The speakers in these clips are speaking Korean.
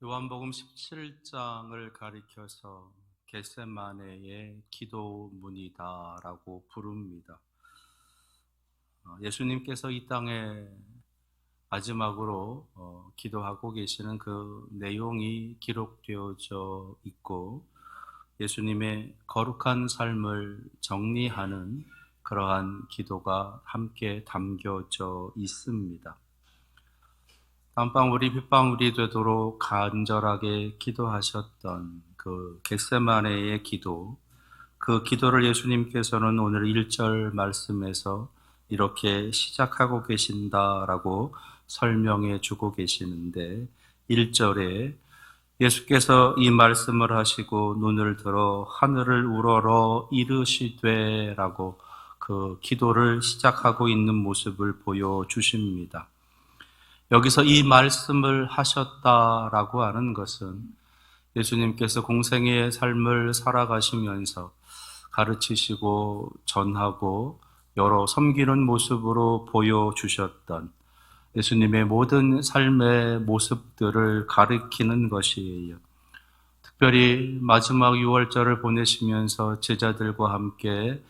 요한복음 17장을 가리켜서 겟세마네의 기도문이다라고 부릅니다. 예수님께서 이 땅에 마지막으로 기도하고 계시는 그 내용이 기록되어져 있고, 예수님의 거룩한 삶을 정리하는 그러한 기도가 함께 담겨져 있습니다. 땀방울이 빗방울이 되도록 간절하게 기도하셨던 그 겟세마네의 기도, 그 기도를 예수님께서는 오늘 1절 말씀에서 이렇게 시작하고 계신다라고 설명해 주고 계시는데, 1절에 예수께서 이 말씀을 하시고 눈을 들어 하늘을 우러러 이르시되 라고 그 기도를 시작하고 있는 모습을 보여주십니다. 여기서 이 말씀을 하셨다라고 하는 것은 예수님께서 공생의 삶을 살아가시면서 가르치시고 전하고 여러 섬기는 모습으로 보여주셨던 예수님의 모든 삶의 모습들을 가리키는 것이에요. 특별히 마지막 6월절을 보내시면서 제자들과 함께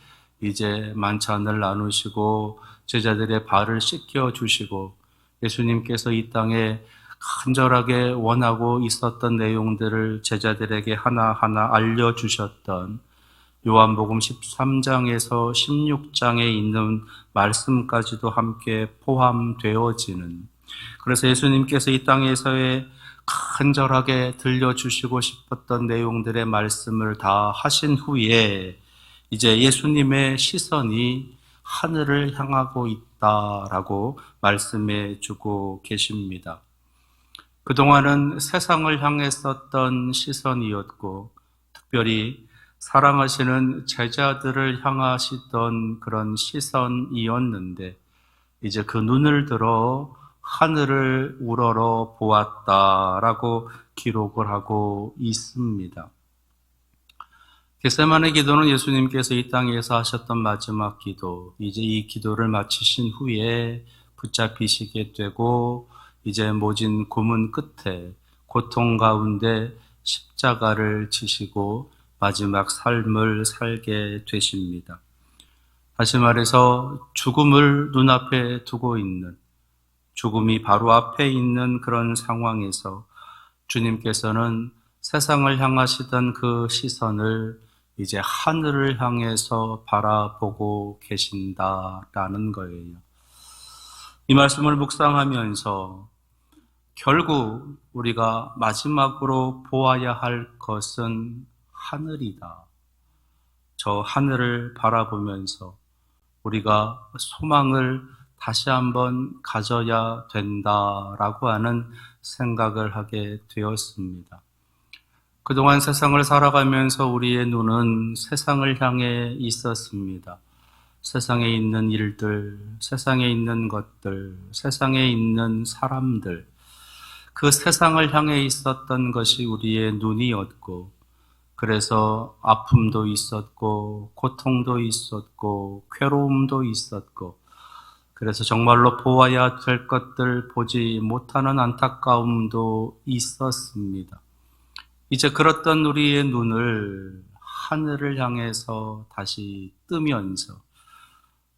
이제 만찬을 나누시고 제자들의 발을 씻겨주시고 예수님께서 이 땅에 간절하게 원하고 있었던 내용들을 제자들에게 하나하나 알려주셨던 요한복음 13장에서 16장에 있는 말씀까지도 함께 포함되어지는, 그래서 예수님께서 이 땅에서의 간절하게 들려주시고 싶었던 내용들의 말씀을 다 하신 후에 이제 예수님의 시선이 하늘을 향하고 있다라고 말씀해 주고 계십니다. 그동안은 세상을 향했었던 시선이었고, 특별히 사랑하시는 제자들을 향하시던 그런 시선이었는데, 이제 그 눈을 들어 하늘을 우러러 보았다라고 기록을 하고 있습니다. 겟세마네 기도는 예수님께서 이 땅에서 하셨던 마지막 기도, 이제 이 기도를 마치신 후에 붙잡히시게 되고 이제 모진 고문 끝에 고통 가운데 십자가를 지시고 마지막 삶을 살게 되십니다. 다시 말해서 죽음을 눈앞에 두고 있는, 죽음이 바로 앞에 있는 그런 상황에서 주님께서는 세상을 향하시던 그 시선을 이제 하늘을 향해서 바라보고 계신다라는 거예요. 이 말씀을 묵상하면서 결국 우리가 마지막으로 보아야 할 것은 하늘이다. 저 하늘을 바라보면서 우리가 소망을 다시 한번 가져야 된다라고 하는 생각을 하게 되었습니다. 그동안 세상을 살아가면서 우리의 눈은 세상을 향해 있었습니다. 세상에 있는 일들, 세상에 있는 것들, 세상에 있는 사람들, 그 세상을 향해 있었던 것이 우리의 눈이었고, 그래서 아픔도 있었고, 고통도 있었고, 괴로움도 있었고, 그래서 정말로 보아야 될 것들 보지 못하는 안타까움도 있었습니다. 이제 그렇던 우리의 눈을 하늘을 향해서 다시 뜨면서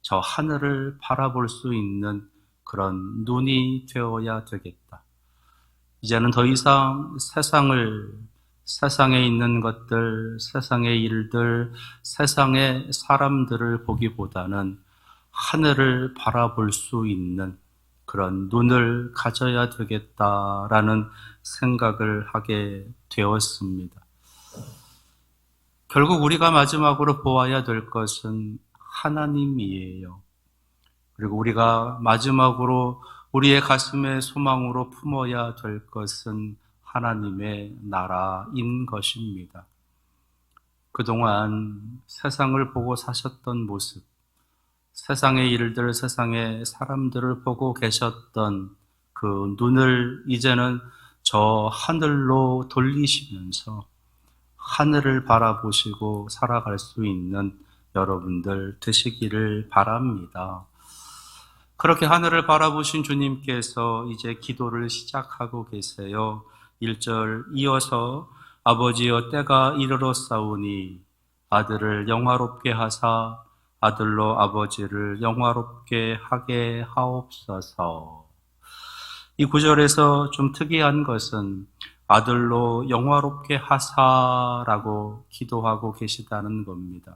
저 하늘을 바라볼 수 있는 그런 눈이 되어야 되겠다. 이제는 더 이상 세상에 있는 것들, 세상의 일들, 세상의 사람들을 보기보다는 하늘을 바라볼 수 있는 그런 눈을 가져야 되겠다라는 생각을 하게 되었습니다. 결국 우리가 마지막으로 보아야 될 것은 하나님이에요. 그리고 우리가 마지막으로 우리의 가슴에 소망으로 품어야 될 것은 하나님의 나라인 것입니다. 그동안 세상을 보고 사셨던 모습, 세상의 일들, 세상의 사람들을 보고 계셨던 그 눈을 이제는 저 하늘로 돌리시면서 하늘을 바라보시고 살아갈 수 있는 여러분들 되시기를 바랍니다. 그렇게 하늘을 바라보신 주님께서 이제 기도를 시작하고 계세요. 1절 이어서 아버지여 때가 이르렀사오니 아들을 영화롭게 하사 아들로 아버지를 영화롭게 하게 하옵소서. 이 구절에서 좀 특이한 것은 아들로 영화롭게 하사라고 기도하고 계시다는 겁니다.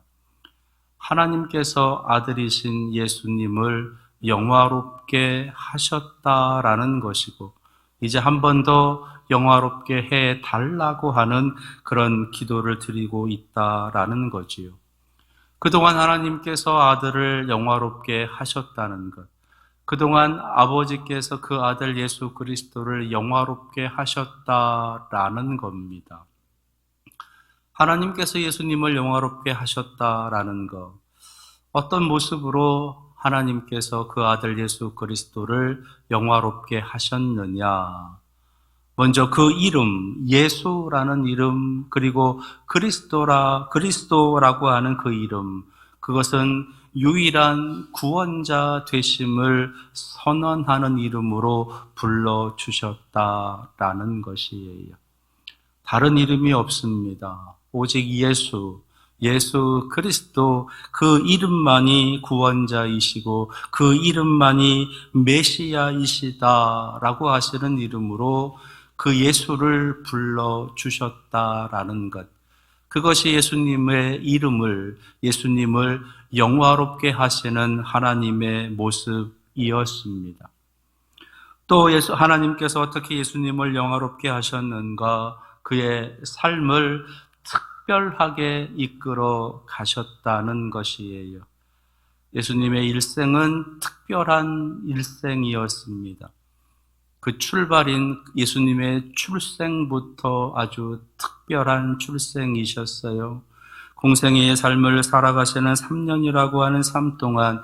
하나님께서 아들이신 예수님을 영화롭게 하셨다라는 것이고, 이제 한 번 더 영화롭게 해 달라고 하는 그런 기도를 드리고 있다라는 거지요. 그동안 하나님께서 아들을 영화롭게 하셨다는 것, 그동안 아버지께서 그 아들 예수 그리스도를 영화롭게 하셨다라는 겁니다. 하나님께서 예수님을 영화롭게 하셨다라는 것, 어떤 모습으로 하나님께서 그 아들 예수 그리스도를 영화롭게 하셨느냐? 먼저 그 이름, 예수라는 이름, 그리고 그리스도라고 하는 그 이름, 그것은 유일한 구원자 되심을 선언하는 이름으로 불러주셨다라는 것이에요. 다른 이름이 없습니다. 오직 예수 그리스도, 그 이름만이 구원자이시고 그 이름만이 메시아이시다라고 하시는 이름으로 그 예수를 불러주셨다라는 것. 그것이 예수님을 영화롭게 하시는 하나님의 모습이었습니다. 또 하나님께서 어떻게 예수님을 영화롭게 하셨는가? 그의 삶을 특별하게 이끌어 가셨다는 것이에요. 예수님의 일생은 특별한 일생이었습니다. 그 출발인 예수님의 출생부터 아주 특별한 출생이셨어요. 공생애의 삶을 살아가시는 3년이라고 하는 삶 동안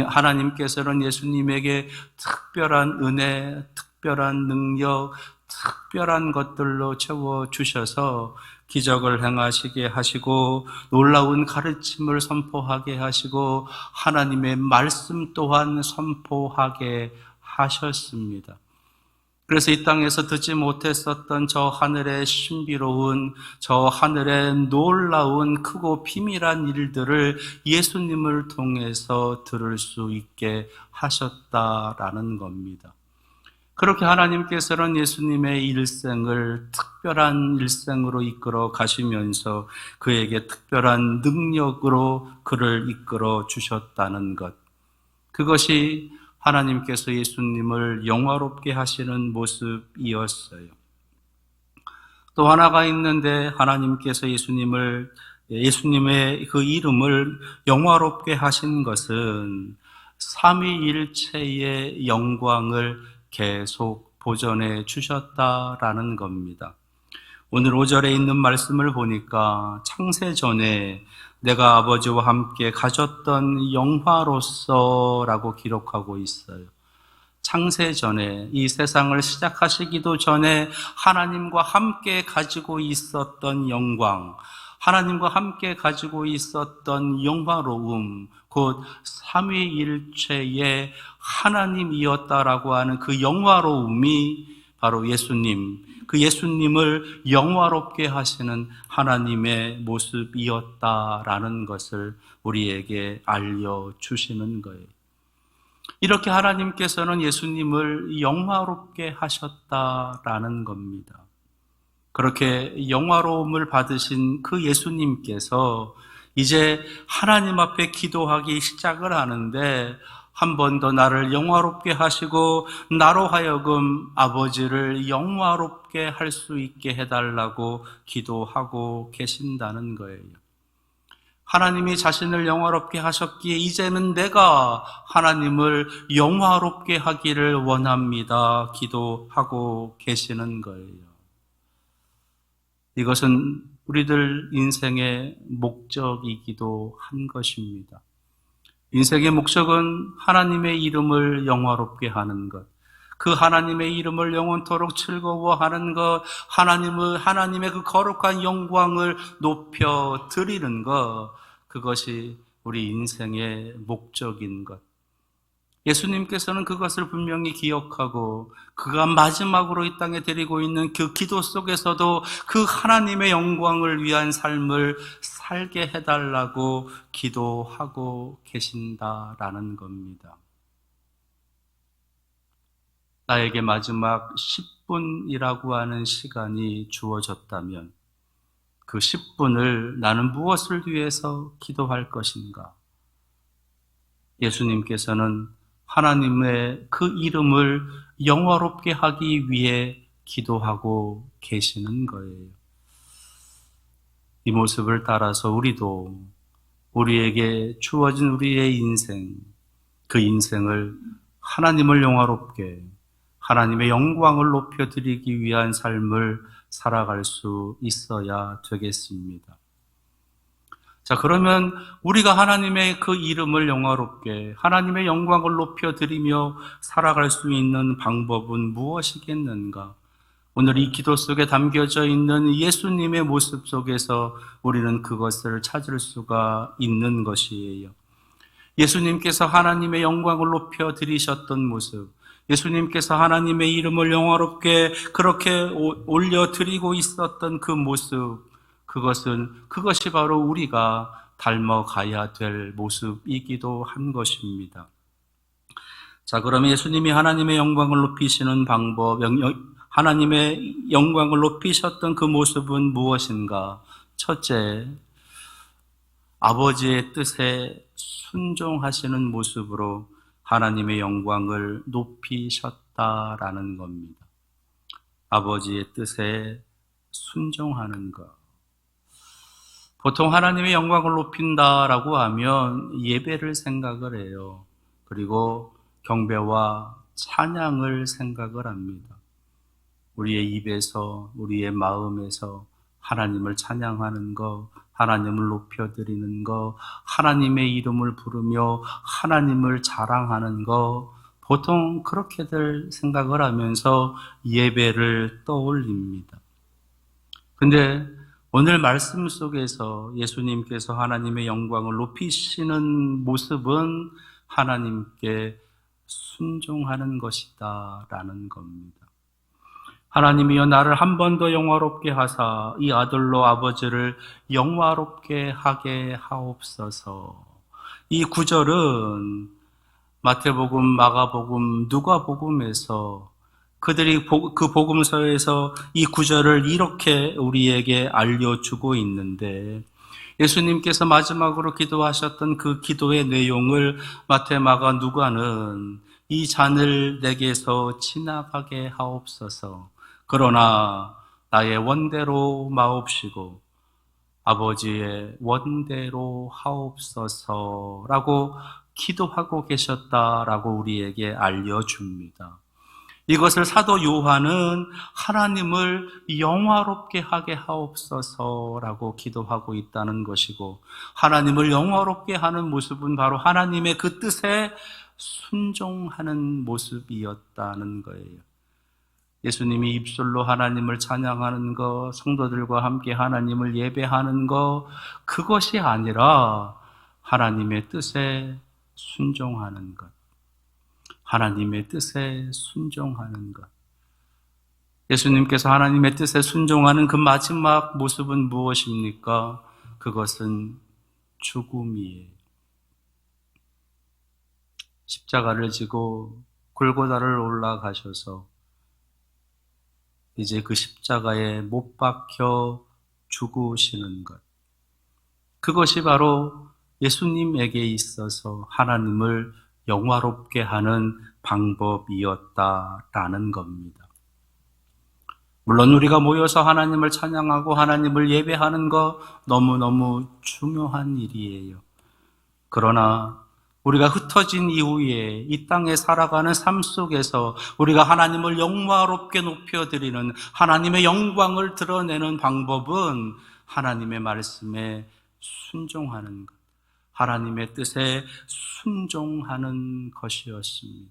하나님께서는 예수님에게 특별한 은혜, 특별한 능력, 특별한 것들로 채워주셔서 기적을 행하시게 하시고 놀라운 가르침을 선포하게 하시고 하나님의 말씀 또한 선포하게 하셨습니다. 그래서 이 땅에서 듣지 못했었던 저 하늘의 신비로운, 저 하늘의 놀라운 크고 비밀한 일들을 예수님을 통해서 들을 수 있게 하셨다라는 겁니다. 그렇게 하나님께서는 예수님의 일생을 특별한 일생으로 이끌어 가시면서 그에게 특별한 능력으로 그를 이끌어 주셨다는 것. 그것이 하나님께서 예수님을 영화롭게 하시는 모습이었어요. 또 하나가 있는데 하나님께서 예수님의 그 이름을 영화롭게 하신 것은 삼위일체의 영광을 계속 보존해 주셨다라는 겁니다. 오늘 5절에 있는 말씀을 보니까 창세전에 내가 아버지와 함께 가졌던 영화로서라고 기록하고 있어요. 창세전에, 이 세상을 시작하시기도 전에 하나님과 함께 가지고 있었던 영광, 하나님과 함께 가지고 있었던 영화로움, 곧 삼위일체의 하나님이었다라고 하는 그 영화로움이 바로 그 예수님을 영화롭게 하시는 하나님의 모습이었다라는 것을 우리에게 알려주시는 거예요. 이렇게 하나님께서는 예수님을 영화롭게 하셨다라는 겁니다. 그렇게 영화로움을 받으신 그 예수님께서 이제 하나님 앞에 기도하기 시작을 하는데 한 번 더 나를 영화롭게 하시고 나로 하여금 아버지를 영화롭게 할 수 있게 해달라고 기도하고 계신다는 거예요. 하나님이 자신을 영화롭게 하셨기에 이제는 내가 하나님을 영화롭게 하기를 원합니다. 기도하고 계시는 거예요. 이것은 우리들 인생의 목적이기도 한 것입니다. 인생의 목적은 하나님의 이름을 영화롭게 하는 것, 그 하나님의 이름을 영원토록 즐거워하는 것, 하나님의 그 거룩한 영광을 높여 드리는 것, 그것이 우리 인생의 목적인 것. 예수님께서는 그것을 분명히 기억하고 그가 마지막으로 이 땅에 데리고 있는 그 기도 속에서도 그 하나님의 영광을 위한 삶을 살게 해달라고 기도하고 계신다라는 겁니다. 나에게 마지막 10분이라고 하는 시간이 주어졌다면 그 10분을 나는 무엇을 위해서 기도할 것인가? 예수님께서는 하나님의 그 이름을 영화롭게 하기 위해 기도하고 계시는 거예요. 이 모습을 따라서 우리도 우리에게 주어진 우리의 인생, 그 인생을 하나님을 영화롭게 하나님의 영광을 높여드리기 위한 삶을 살아갈 수 있어야 되겠습니다. 자, 그러면 우리가 하나님의 그 이름을 영화롭게 하나님의 영광을 높여드리며 살아갈 수 있는 방법은 무엇이겠는가? 오늘 이 기도 속에 담겨져 있는 예수님의 모습 속에서 우리는 그것을 찾을 수가 있는 것이에요. 예수님께서 하나님의 영광을 높여드리셨던 모습, 예수님께서 하나님의 이름을 영화롭게 그렇게 올려드리고 있었던 그 모습, 그것이 바로 우리가 닮아가야 될 모습이기도 한 것입니다. 자, 그러면 예수님이 하나님의 영광을 높이시는 방법, 하나님의 영광을 높이셨던 그 모습은 무엇인가? 첫째, 아버지의 뜻에 순종하시는 모습으로 하나님의 영광을 높이셨다라는 겁니다. 아버지의 뜻에 순종하는 것. 보통 하나님의 영광을 높인다라고 하면 예배를 생각을 해요. 그리고 경배와 찬양을 생각을 합니다. 우리의 입에서, 우리의 마음에서 하나님을 찬양하는 것, 하나님을 높여드리는 것, 하나님의 이름을 부르며 하나님을 자랑하는 것, 보통 그렇게들 생각을 하면서 예배를 떠올립니다. 근데 오늘 말씀 속에서 예수님께서 하나님의 영광을 높이시는 모습은 하나님께 순종하는 것이다 라는 겁니다. 하나님이여 나를 한 번 더 영화롭게 하사 이 아들로 아버지를 영화롭게 하게 하옵소서. 이 구절은 마태복음, 마가복음, 누가복음에서 그들이 그 복음서에서 이 구절을 이렇게 우리에게 알려주고 있는데 예수님께서 마지막으로 기도하셨던 그 기도의 내용을 마태, 마가, 누가는 이 잔을 내게서 지나가게 하옵소서. 그러나 나의 원대로 마옵시고 아버지의 원대로 하옵소서라고 기도하고 계셨다라고 우리에게 알려줍니다. 이것을 사도 요한은 하나님을 영화롭게 하게 하옵소서라고 기도하고 있다는 것이고 하나님을 영화롭게 하는 모습은 바로 하나님의 그 뜻에 순종하는 모습이었다는 거예요. 예수님이 입술로 하나님을 찬양하는 것, 성도들과 함께 하나님을 예배하는 것, 그것이 아니라 하나님의 뜻에 순종하는 것. 하나님의 뜻에 순종하는 것. 예수님께서 하나님의 뜻에 순종하는 그 마지막 모습은 무엇입니까? 그것은 죽음이에요. 십자가를 지고 골고다를 올라가셔서 이제 그 십자가에 못 박혀 죽으시는 것. 그것이 바로 예수님에게 있어서 하나님을 영화롭게 하는 방법이었다라는 겁니다. 물론 우리가 모여서 하나님을 찬양하고 하나님을 예배하는 것 너무너무 중요한 일이에요. 그러나 우리가 흩어진 이후에 이 땅에 살아가는 삶 속에서 우리가 하나님을 영화롭게 높여드리는 하나님의 영광을 드러내는 방법은 하나님의 말씀에 순종하는 것, 하나님의 뜻에 순종하는 것이었습니다.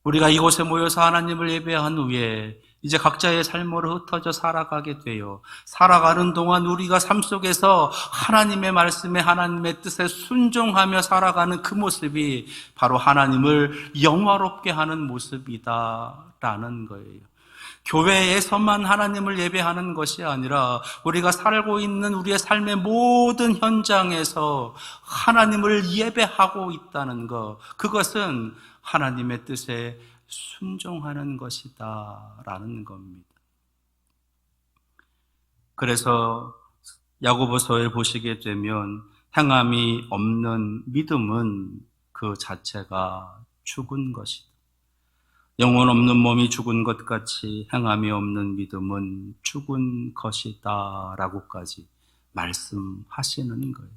우리가 이곳에 모여서 하나님을 예배한 후에 이제 각자의 삶으로 흩어져 살아가게 돼요. 살아가는 동안 우리가 삶 속에서 하나님의 말씀에 하나님의 뜻에 순종하며 살아가는 그 모습이 바로 하나님을 영화롭게 하는 모습이다라는 거예요. 교회에서만 하나님을 예배하는 것이 아니라 우리가 살고 있는 우리의 삶의 모든 현장에서 하나님을 예배하고 있다는 것, 그것은 하나님의 뜻에 순종하는 것이다라는 겁니다. 그래서 야고보서에 보시게 되면 행함이 없는 믿음은 그 자체가 죽은 것이다. 영혼 없는 몸이 죽은 것 같이 행함이 없는 믿음은 죽은 것이다 라고까지 말씀하시는 거예요.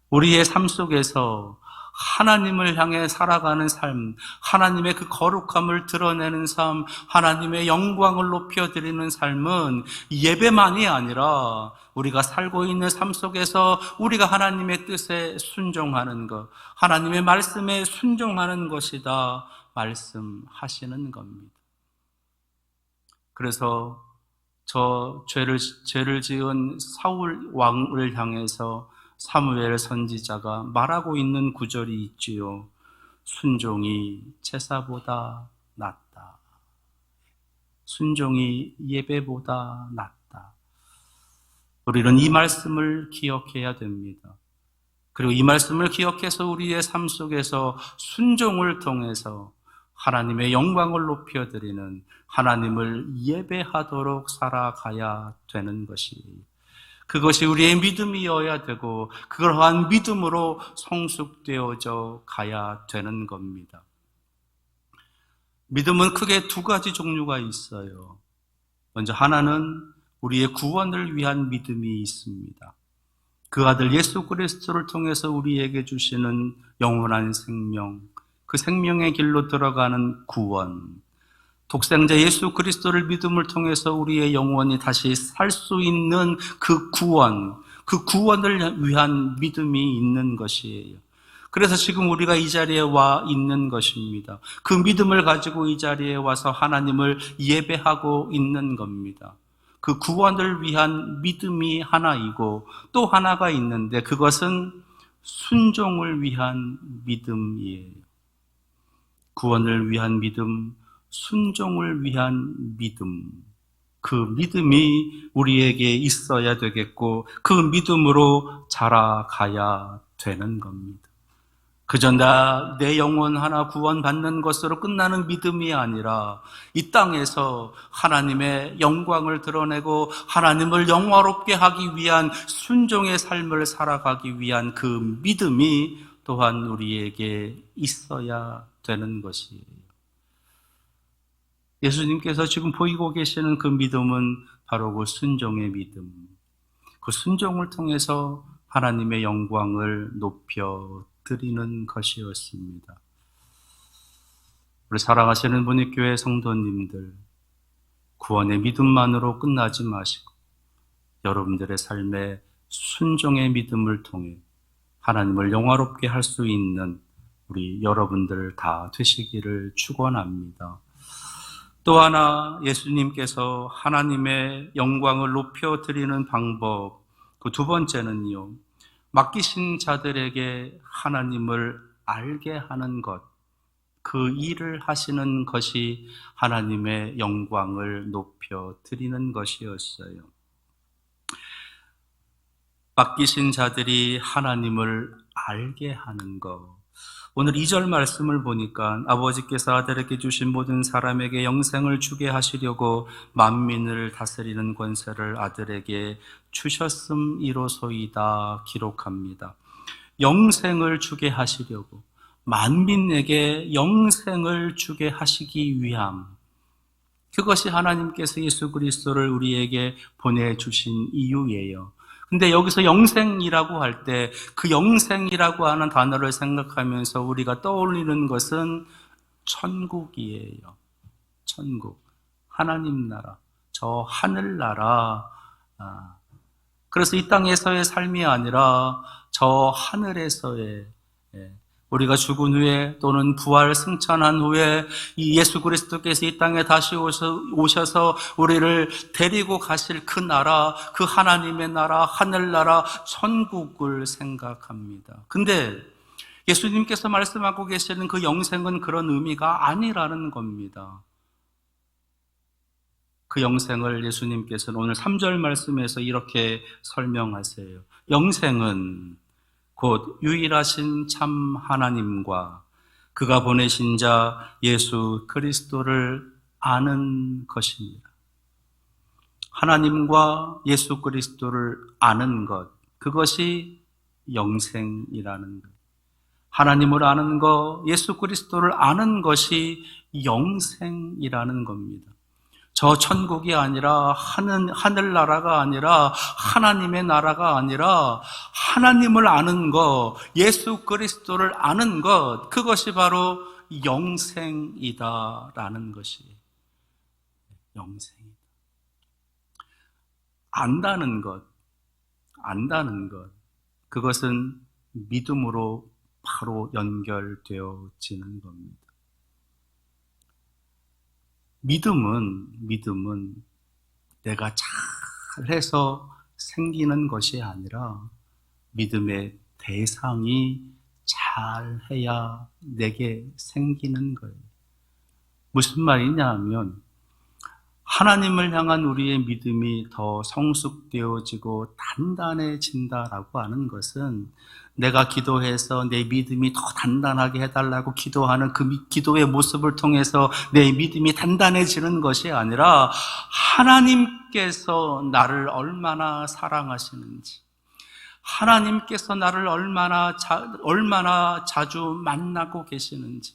우리의 삶 속에서 하나님을 향해 살아가는 삶, 하나님의 그 거룩함을 드러내는 삶, 하나님의 영광을 높여드리는 삶은 예배만이 아니라 우리가 살고 있는 삶 속에서 우리가 하나님의 뜻에 순종하는 것, 하나님의 말씀에 순종하는 것이다 말씀하시는 겁니다. 그래서 저 죄를 지은 사울 왕을 향해서 사무엘 선지자가 말하고 있는 구절이 있지요. 순종이 제사보다 낫다. 순종이 예배보다 낫다. 우리는 이 말씀을 기억해야 됩니다. 그리고 이 말씀을 기억해서 우리의 삶 속에서 순종을 통해서 하나님의 영광을 높여드리는, 하나님을 예배하도록 살아가야 되는 것이에요. 그것이 우리의 믿음이어야 되고 그러한 믿음으로 성숙되어져 가야 되는 겁니다. 믿음은 크게 두 가지 종류가 있어요. 먼저 하나는 우리의 구원을 위한 믿음이 있습니다. 그 아들 예수 그리스도를 통해서 우리에게 주시는 영원한 생명, 그 생명의 길로 들어가는 구원, 독생자 예수 그리스도를 믿음을 통해서 우리의 영혼이 다시 살 수 있는 그 구원을 위한 믿음이 있는 것이에요. 그래서 지금 우리가 이 자리에 와 있는 것입니다. 그 믿음을 가지고 이 자리에 와서 하나님을 예배하고 있는 겁니다. 그 구원을 위한 믿음이 하나이고 또 하나가 있는데 그것은 순종을 위한 믿음이에요. 구원을 위한 믿음, 순종을 위한 믿음, 그 믿음이 우리에게 있어야 되겠고 그 믿음으로 자라가야 되는 겁니다. 그저 내 영혼 하나 구원받는 것으로 끝나는 믿음이 아니라 이 땅에서 하나님의 영광을 드러내고 하나님을 영화롭게 하기 위한 순종의 삶을 살아가기 위한 그 믿음이 또한 우리에게 있어야 되는 것이에요. 예수님께서 지금 보이고 계시는 그 믿음은 바로 그 순종의 믿음, 그 순종을 통해서 하나님의 영광을 높여드리는 것이었습니다. 우리 사랑하시는 분익교회 성도님들, 구원의 믿음만으로 끝나지 마시고 여러분들의 삶에 순종의 믿음을 통해 하나님을 영화롭게 할 수 있는 우리 여러분들 다 되시기를 축원합니다. 또 하나 예수님께서 하나님의 영광을 높여드리는 방법, 그 두 번째는요, 맡기신 자들에게 하나님을 알게 하는 것, 그 일을 하시는 것이 하나님의 영광을 높여드리는 것이었어요. 맡기신 자들이 하나님을 알게 하는 것. 오늘 2절 말씀을 보니까 아버지께서 아들에게 주신 모든 사람에게 영생을 주게 하시려고 만민을 다스리는 권세를 아들에게 주셨음이로소이다 기록합니다. 영생을 주게 하시려고, 만민에게 영생을 주게 하시기 위함, 그것이 하나님께서 예수 그리스도를 우리에게 보내주신 이유예요. 근데 여기서 영생이라고 할 때 그 영생이라고 하는 단어를 생각하면서 우리가 떠올리는 것은 천국이에요. 천국, 하나님 나라, 저 하늘나라. 그래서 이 땅에서의 삶이 아니라 저 하늘에서의, 우리가 죽은 후에 또는 부활 승천한 후에 이 예수 그리스도께서 이 땅에 다시 오셔서 우리를 데리고 가실 그 나라, 그 하나님의 나라, 하늘나라, 천국을 생각합니다. 근데 예수님께서 말씀하고 계시는 그 영생은 그런 의미가 아니라는 겁니다. 그 영생을 예수님께서는 오늘 3절 말씀에서 이렇게 설명하세요. 영생은 곧 유일하신 참 하나님과 그가 보내신 자 예수 그리스도를 아는 것입니다. 하나님과 예수 그리스도를 아는 것, 그것이 영생이라는 것. 하나님을 아는 것, 예수 그리스도를 아는 것이 영생이라는 겁니다. 저 천국이 아니라 하늘나라가 아니라 하나님의 나라가 아니라 하나님을 아는 것, 예수 그리스도를 아는 것, 그것이 바로 영생이다라는 것이 영생이다. 안다는 것, 그것은 믿음으로 바로 연결되어지는 겁니다. 믿음은 내가 잘해서 생기는 것이 아니라 믿음의 대상이 잘해야 내게 생기는 거예요. 무슨 말이냐 하면 하나님을 향한 우리의 믿음이 더 성숙되어지고 단단해진다라고 하는 것은 내가 기도해서 내 믿음이 더 단단하게 해달라고 기도하는 그 기도의 모습을 통해서 내 믿음이 단단해지는 것이 아니라 하나님께서 나를 얼마나 사랑하시는지, 하나님께서 나를 얼마나 자주 만나고 계시는지,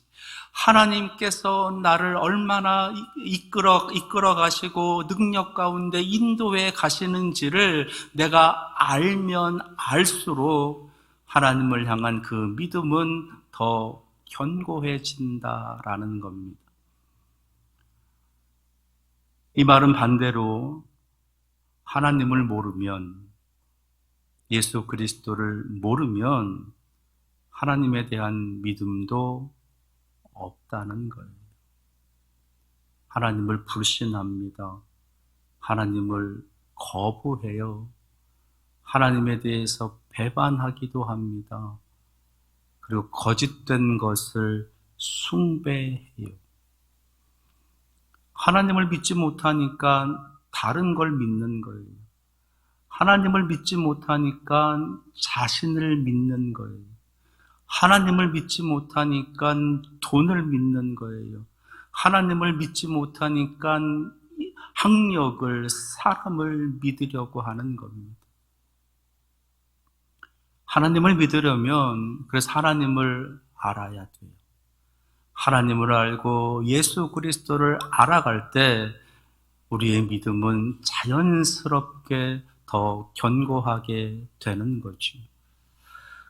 하나님께서 나를 얼마나 이끌어 가시고 능력 가운데 인도해 가시는지를 내가 알면 알수록 하나님을 향한 그 믿음은 더 견고해진다라는 겁니다. 이 말은 반대로 하나님을 모르면, 예수 그리스도를 모르면 하나님에 대한 믿음도 없다는 거예요. 하나님을 불신합니다. 하나님을 거부해요. 하나님에 대해서 배반하기도 합니다. 그리고 거짓된 것을 숭배해요. 하나님을 믿지 못하니까 다른 걸 믿는 거예요. 하나님을 믿지 못하니까 자신을 믿는 거예요. 하나님을 믿지 못하니까 돈을 믿는 거예요. 하나님을 믿지 못하니까 학력을, 사람을 믿으려고 하는 겁니다. 하나님을 믿으려면 그래서 하나님을 알아야 돼요. 하나님을 알고 예수 그리스도를 알아갈 때 우리의 믿음은 자연스럽게 더 견고하게 되는 거죠.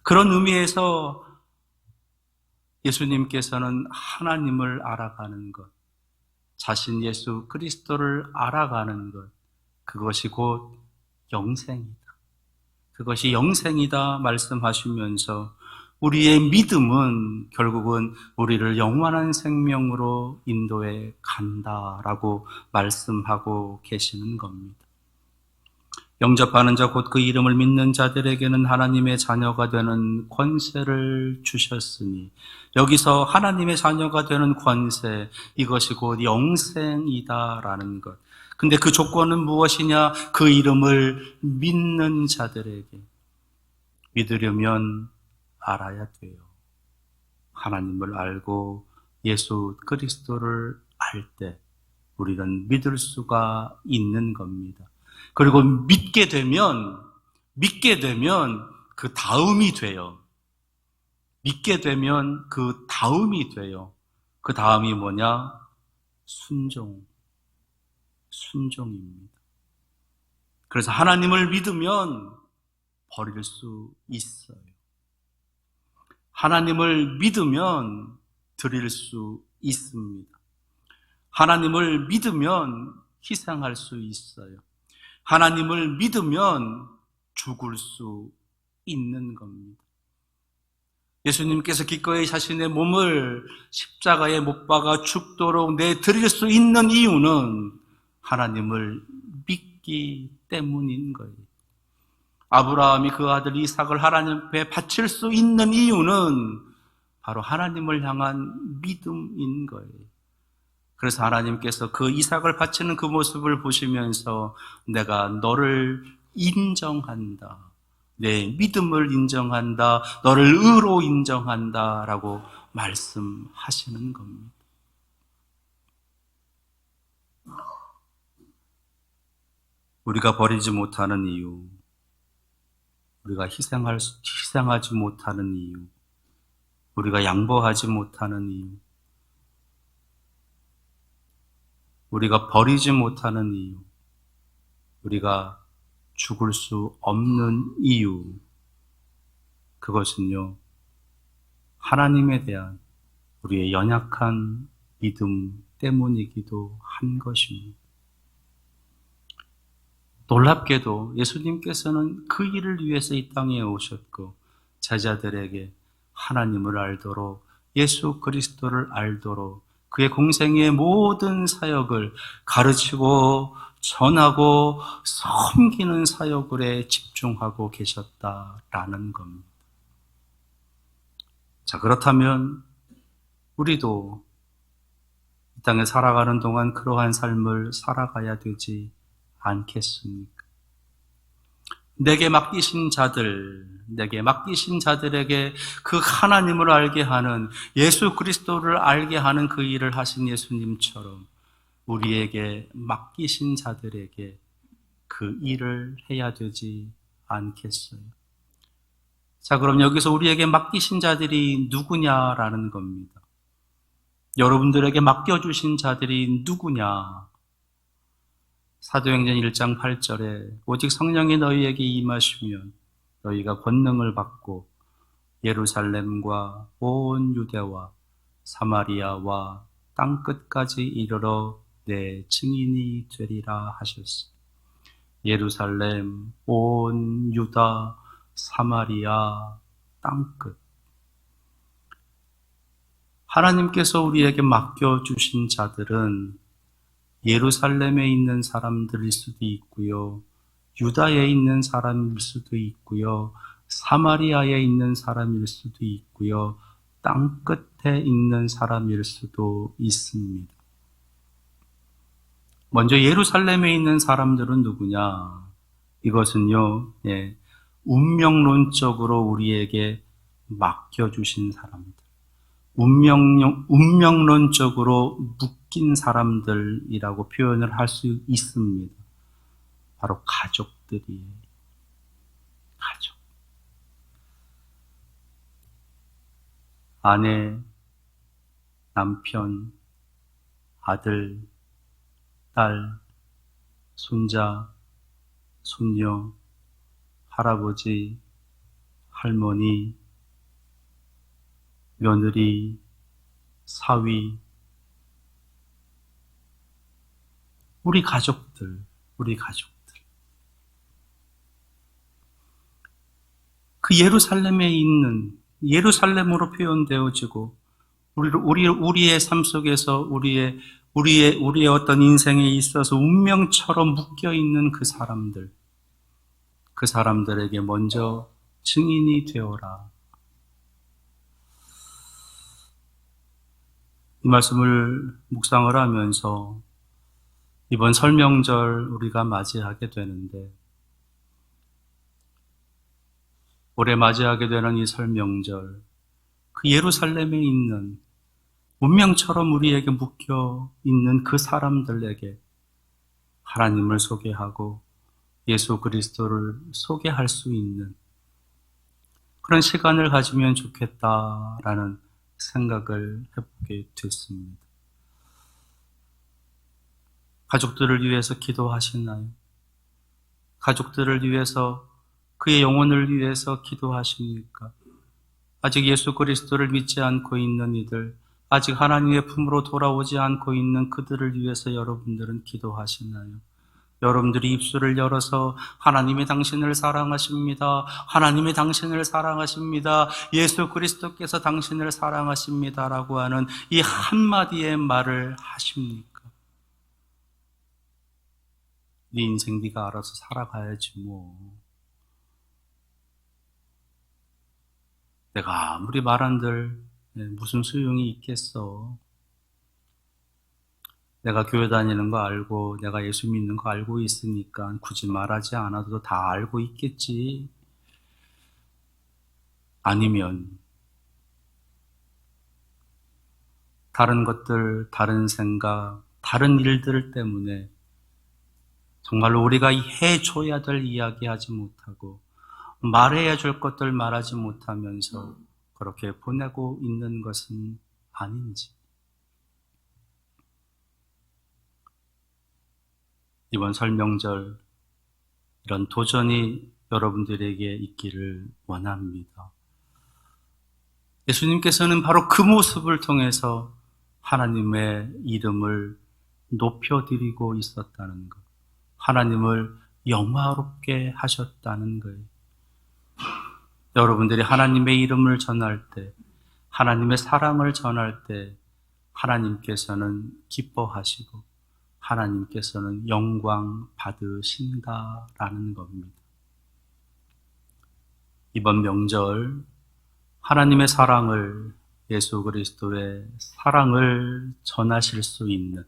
그런 의미에서 예수님께서는 하나님을 알아가는 것, 자신 예수 그리스도를 알아가는 것, 그것이 곧 영생이다. 그것이 영생이다 말씀하시면서 우리의 믿음은 결국은 우리를 영원한 생명으로 인도해 간다라고 말씀하고 계시는 겁니다. 영접하는 자 곧 그 이름을 믿는 자들에게는 하나님의 자녀가 되는 권세를 주셨으니, 여기서 하나님의 자녀가 되는 권세, 이것이 곧 영생이다라는 것. 근데 그 조건은 무엇이냐? 그 이름을 믿는 자들에게. 믿으려면 알아야 돼요. 하나님을 알고 예수 그리스도를 알 때 우리는 믿을 수가 있는 겁니다. 그리고 믿게 되면 그 다음이 돼요. 믿게 되면 그 다음이 돼요. 그 다음이 뭐냐? 순종입니다. 그래서 하나님을 믿으면 버릴 수 있어요. 하나님을 믿으면 드릴 수 있습니다. 하나님을 믿으면 희생할 수 있어요. 하나님을 믿으면 죽을 수 있는 겁니다. 예수님께서 기꺼이 자신의 몸을 십자가에 못 박아 죽도록 내드릴 수 있는 이유는 하나님을 믿기 때문인 거예요. 아브라함이 그 아들 이삭을 하나님 앞에 바칠 수 있는 이유는 바로 하나님을 향한 믿음인 거예요. 그래서 하나님께서 그 이삭을 바치는 그 모습을 보시면서 내가 너를 인정한다. 내 믿음을 인정한다. 너를 의로 인정한다. 라고 말씀하시는 겁니다. 우리가 버리지 못하는 이유, 우리가 희생하지 못하는 이유, 우리가 양보하지 못하는 이유, 우리가 버리지 못하는 이유, 우리가 죽을 수 없는 이유, 그것은요, 하나님에 대한 우리의 연약한 믿음 때문이기도 한 것입니다. 놀랍게도 예수님께서는 그 일을 위해서 이 땅에 오셨고 제자들에게 하나님을 알도록 예수 그리스도를 알도록 그의 공생의 모든 사역을 가르치고 전하고 섬기는 사역에 집중하고 계셨다라는 겁니다. 자, 그렇다면 우리도 이 땅에 살아가는 동안 그러한 삶을 살아가야 되지 않겠습니까? 내게 맡기신 자들에게 그 하나님을 알게 하는, 예수 그리스도를 알게 하는 그 일을 하신 예수님처럼 우리에게 맡기신 자들에게 그 일을 해야 되지 않겠어요? 자, 그럼 여기서 우리에게 맡기신 자들이 누구냐라는 겁니다. 여러분들에게 맡겨주신 자들이 누구냐? 사도행전 1장 8절에 오직 성령이 너희에게 임하시면 너희가 권능을 받고 예루살렘과 온 유대와 사마리아와 땅끝까지 이르러 내 증인이 되리라 하셨습니다. 예루살렘, 온 유다, 사마리아, 땅끝. 하나님께서 우리에게 맡겨주신 자들은 예루살렘에 있는 사람들일 수도 있고요, 유다에 있는 사람일 수도 있고요, 사마리아에 있는 사람일 수도 있고요, 땅끝에 있는 사람일 수도 있습니다. 먼저 예루살렘에 있는 사람들은 누구냐? 이것은요, 운명론적으로 우리에게 맡겨주신 사람들, 운명론적으로 묶인 사람들이라고 표현을 할 수 있습니다. 바로 가족들이에요. 가족. 아내, 남편, 아들, 딸, 손자, 손녀, 할아버지, 할머니, 며느리, 사위, 우리 가족들. 그 예루살렘에 있는, 예루살렘으로 표현되어지고, 우리의 삶 속에서 우리의 어떤 인생에 있어서 운명처럼 묶여있는 그 사람들에게 먼저 증인이 되어라. 이 말씀을 묵상을 하면서 이번 설명절 우리가 맞이하게 되는데, 올해 맞이하게 되는 이 설명절, 그 예루살렘에 있는 운명처럼 우리에게 묶여 있는 그 사람들에게 하나님을 소개하고 예수 그리스도를 소개할 수 있는 그런 시간을 가지면 좋겠다라는 생각을 해보게 됐습니다. 가족들을 위해서 기도하시나요? 가족들을 위해서, 그의 영혼을 위해서 기도하십니까? 아직 예수 그리스도를 믿지 않고 있는 이들, 아직 하나님의 품으로 돌아오지 않고 있는 그들을 위해서 여러분들은 기도하시나요? 여러분들이 입술을 열어서 하나님이 당신을 사랑하십니다. 하나님이 당신을 사랑하십니다. 예수 그리스도께서 당신을 사랑하십니다. 라고 하는 이 한마디의 말을 하십니까? 네 인생 네가 알아서 살아가야지 뭐. 내가 아무리 말한들 무슨 소용이 있겠어. 내가 교회 다니는 거 알고 내가 예수 믿는 거 알고 있으니까 굳이 말하지 않아도 다 알고 있겠지. 아니면 다른 것들, 다른 생각, 다른 일들 때문에 정말로 우리가 해줘야 될 이야기 하지 못하고 말해야 줄 것들 말하지 못하면서 그렇게 보내고 있는 것은 아닌지. 이번 설명절 이런 도전이 여러분들에게 있기를 원합니다. 예수님께서는 바로 그 모습을 통해서 하나님의 이름을 높여드리고 있었다는 것, 하나님을 영화롭게 하셨다는 거예요. 여러분들이 하나님의 이름을 전할 때, 하나님의 사랑을 전할 때 하나님께서는 기뻐하시고 하나님께서는 영광 받으신다라는 겁니다. 이번 명절 하나님의 사랑을, 예수 그리스도의 사랑을 전하실 수 있는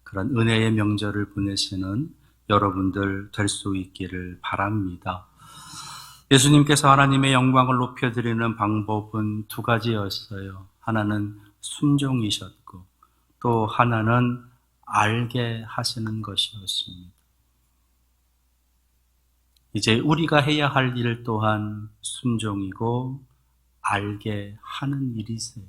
그런 은혜의 명절을 보내시는 여러분들 될 수 있기를 바랍니다. 예수님께서 하나님의 영광을 높여드리는 방법은 두 가지였어요. 하나는 순종이셨고 또 하나는 알게 하시는 것이었습니다. 이제 우리가 해야 할 일 또한 순종이고 알게 하는 일이세요.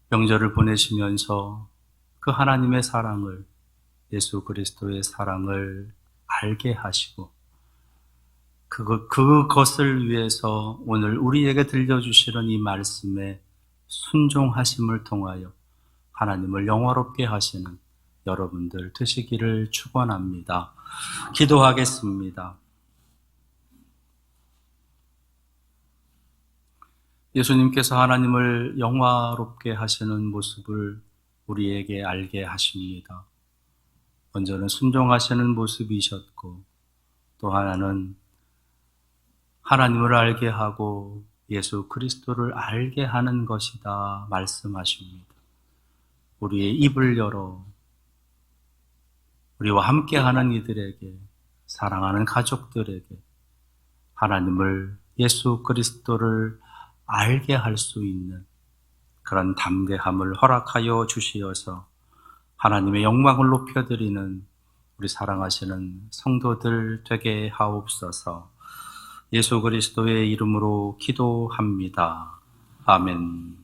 명절을 보내시면서 그 하나님의 사랑을, 예수 그리스도의 사랑을 알게 하시고 그것을 위해서 오늘 우리에게 들려주시는 이 말씀에 순종하심을 통하여 하나님을 영화롭게 하시는 여러분들 되시기를 축원합니다. 기도하겠습니다. 예수님께서 하나님을 영화롭게 하시는 모습을 우리에게 알게 하십니다. 먼저는 순종하시는 모습이셨고 또 하나는 하나님을 알게 하고 예수 그리스도를 알게 하는 것이다 말씀하십니다. 우리의 입을 열어 우리와 함께하는 이들에게, 사랑하는 가족들에게 하나님을, 예수 그리스도를 알게 할 수 있는 그런 담대함을 허락하여 주시어서 하나님의 영광을 높여드리는 우리 사랑하시는 성도들 되게 하옵소서. 예수 그리스도의 이름으로 기도합니다. 아멘.